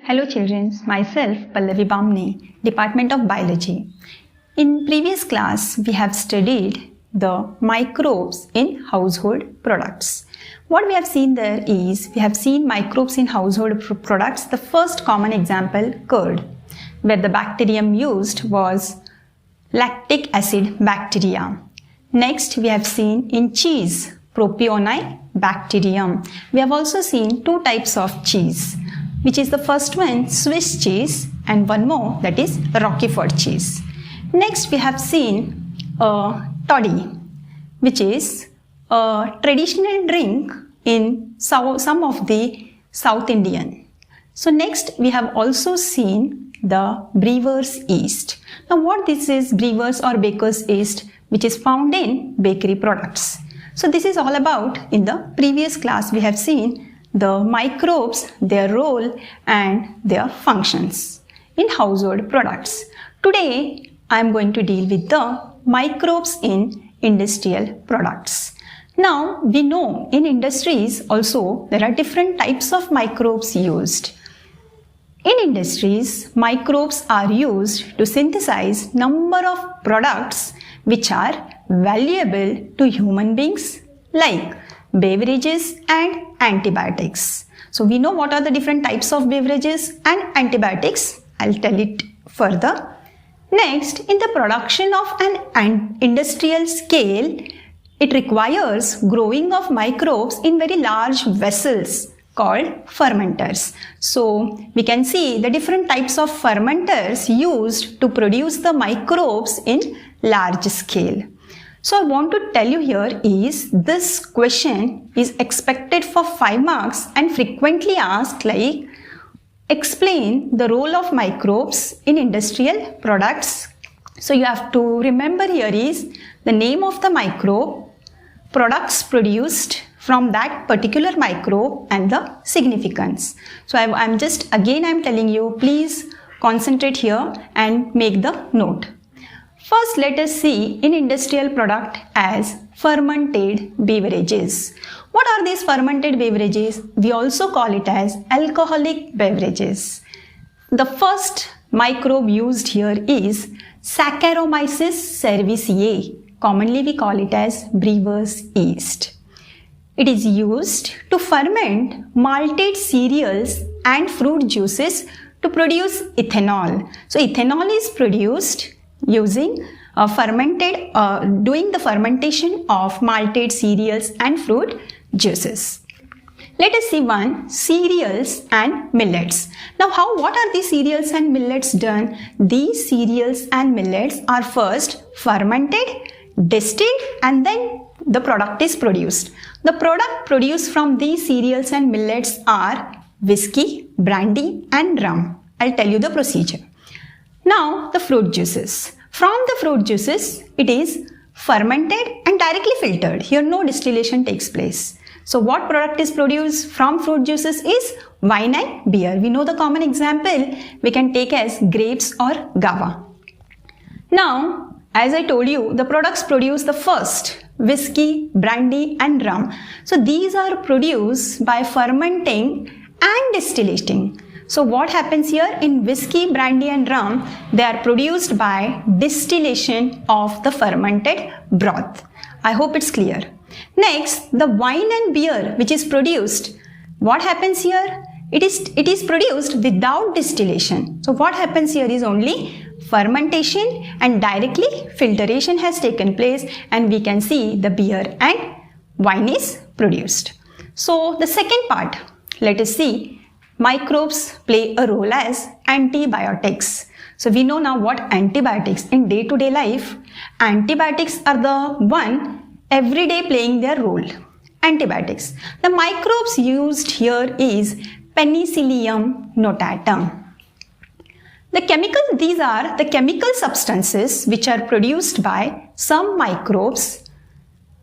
Hello children, myself Pallavi Bamne, Department of Biology. In previous class, we have studied the microbes in household products. What we have seen there is, we have seen microbes in household products. The first common example, curd, where the bacterium used was lactic acid bacteria. Next, we have seen in cheese, Propionic bacterium. We have also seen two types of cheese, which is the first one, Swiss cheese, and one more, that is Roquefort cheese. Next, we have seen toddy, which is a traditional drink in some of the South Indian. So next, we have also seen the brewer's yeast. Now, what this is, brewer's or baker's yeast, which is found in bakery products. So this is all about, in the previous class, we have seen the microbes, their role and their functions in household products. Today, I am going to deal with the microbes in industrial products. Now, we know in industries also there are different types of microbes used. In industries, microbes are used to synthesize number of products which are valuable to human beings, like beverages and antibiotics. So we know what are the different types of beverages and antibiotics. I'll tell it further. Next, in the production of an industrial scale, it requires growing of microbes in very large vessels called fermenters. So we can see the different types of fermenters used to produce the microbes in large scale. So I want to tell you here is, this question is expected for 5 marks and frequently asked, like, explain the role of microbes in industrial products. So you have to remember here is the name of the microbe, products produced from that particular microbe and the significance. So I'm telling you, please concentrate here and make the note. First, let us see in industrial product as fermented beverages. What are these fermented beverages? We also call it as alcoholic beverages. The first microbe used here is Saccharomyces cerevisiae. Commonly we call it as brewer's yeast. It is used to ferment malted cereals and fruit juices to produce ethanol. So ethanol is produced using doing the fermentation of malted cereals and fruit juices. Let us see one, cereals and millets. Now what are these cereals and millets done? These cereals and millets are first fermented, distilled, and then the product is produced. The product produced from these cereals and millets are whiskey, brandy and rum. I'll tell you the procedure. Now the fruit juices. From the fruit juices, it is fermented and directly filtered. Here no distillation takes place. So what product is produced from fruit juices is wine and beer. We know the common example we can take as grapes or guava. Now, as I told you, the products produce the first, whiskey, brandy and rum. So these are produced by fermenting and distillating. So what happens here in whiskey, brandy and rum? They are produced by distillation of the fermented broth. I hope it's clear. Next, the wine and beer which is produced. What happens here? It is produced without distillation. So what happens here is only fermentation and directly filtration has taken place, and we can see the beer and wine is produced. So the second part, let us see. Microbes play a role as antibiotics. So we know now what antibiotics in day-to-day life. Antibiotics are the one every day playing their role. Antibiotics. The microbes used here is Penicillium notatum. These are the chemical substances which are produced by some microbes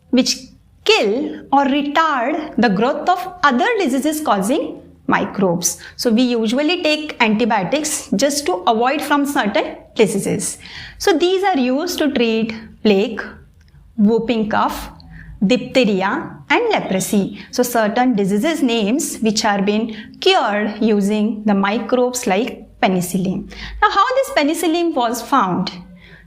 which kill or retard the growth of other diseases causing microbes. So we usually take antibiotics just to avoid from certain diseases. So these are used to treat plague, whooping cough, diphtheria and leprosy. So certain diseases names which are being cured using the microbes like penicillin. Now how this penicillin was found?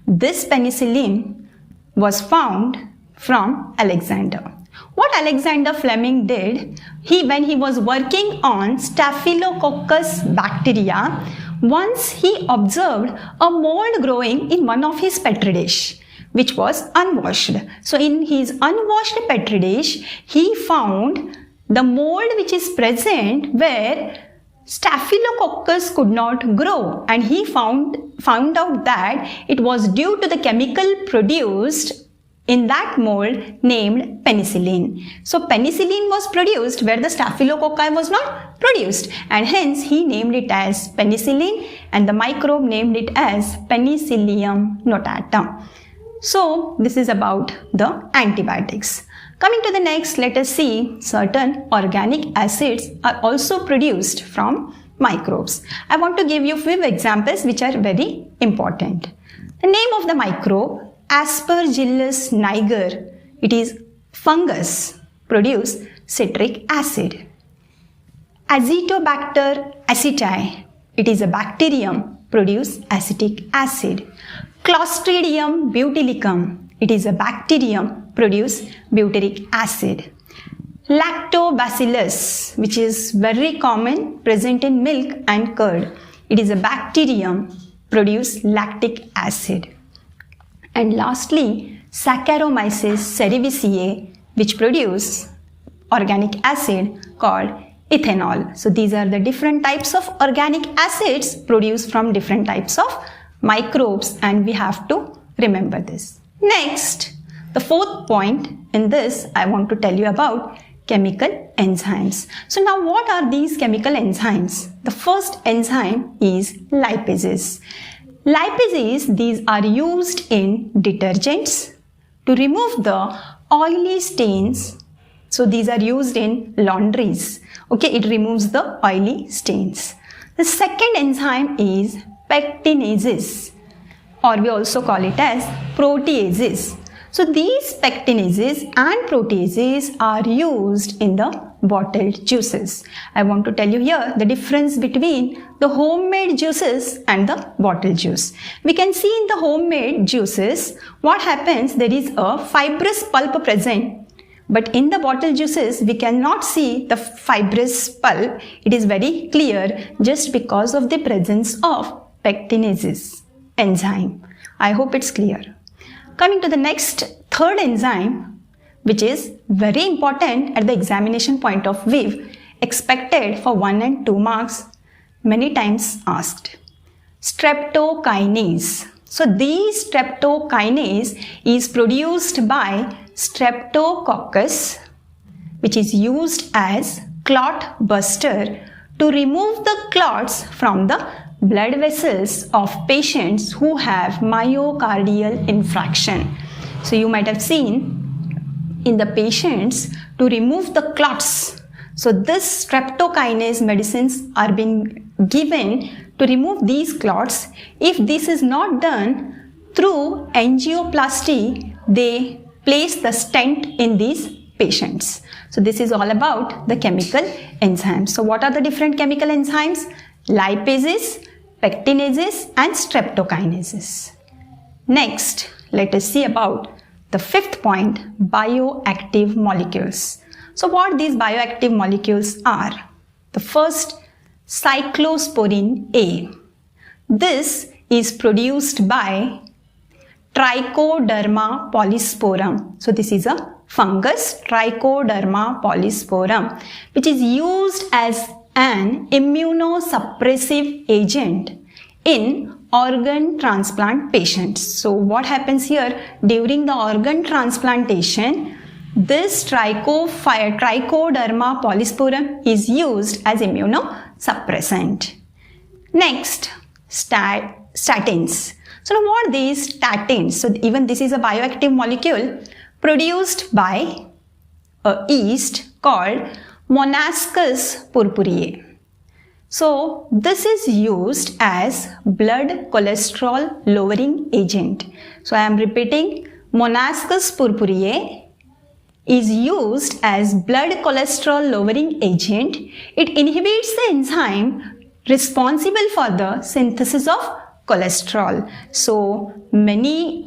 This penicillin was found from Alexander. What Alexander Fleming did, when he was working on Staphylococcus bacteria, once he observed a mold growing in one of his petri dish, which was unwashed. So in his unwashed petri dish, he found the mold which is present where Staphylococcus could not grow, and he found out that it was due to the chemical produced in that mold named penicillin. So penicillin was produced where the Staphylococci was not produced, and hence he named it as penicillin and the microbe named it as Penicillium notatum. So this is about the antibiotics. Coming to the next, let us see certain organic acids are also produced from microbes. I want to give you a few examples which are very important. The name of the microbe, Aspergillus niger, it is fungus, produce citric acid. Azotobacter aceti, it is a bacterium, produce acetic acid. Clostridium butylicum, it is a bacterium, produce butyric acid. Lactobacillus, which is very common, present in milk and curd, it is a bacterium, produce lactic acid. And lastly, Saccharomyces cerevisiae, which produce organic acid called ethanol. So these are the different types of organic acids produced from different types of microbes, and we have to remember this. Next, the fourth point in this, I want to tell you about chemical enzymes. So now what are these chemical enzymes? The first enzyme is lipases. Lipases, these are used in detergents to remove the oily stains. So these are used in laundries. Okay, it removes the oily stains. The second enzyme is pectinases, or we also call it as proteases. So these pectinases and proteases are used in the bottled juices. I want to tell you here the difference between the homemade juices and the bottled juice. We can see in the homemade juices what happens, there is a fibrous pulp present, but in the bottled juices we cannot see the fibrous pulp. It is very clear just because of the presence of pectinases enzyme. I hope it's clear. Coming to the next, third enzyme, which is very important at the examination point of view, expected for 1 and 2 marks, many times asked. Streptokinase. So these streptokinase is produced by Streptococcus, which is used as clot buster to remove the clots from the blood vessels of patients who have myocardial infarction. So you might have seen in the patients to remove the clots. So this streptokinase medicines are being given to remove these clots. If this is not done through angioplasty, they place the stent in these patients. So this is all about the chemical enzymes. So what are the different chemical enzymes? Lipases, pectinases and streptokinases. Next, let us see about the fifth point, bioactive molecules. So what these bioactive molecules are? The first, cyclosporin A. This is produced by Trichoderma polysporum. So this is a fungus, Trichoderma polysporum, which is used as an immunosuppressive agent in organ transplant patients. So what happens here during the organ transplantation, this Trichoderma polysporum is used as immunosuppressant. Next, statins. So now what are these statins? So even this is a bioactive molecule produced by a yeast called Monascus purpureae. So this is used as blood cholesterol lowering agent. So I am repeating, Monascus purpureae is used as blood cholesterol lowering agent. It inhibits the enzyme responsible for the synthesis of cholesterol. So many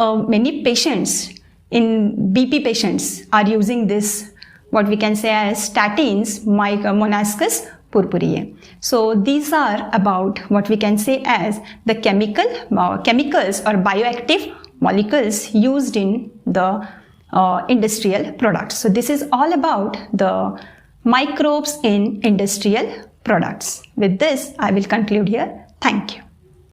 patients, in BP patients, are using this, what we can say as statins, Monaskis purpureae. So these are about what we can say as the chemicals or bioactive molecules used in the industrial products. So this is all about the microbes in industrial products. With this, I will conclude here. Thank you.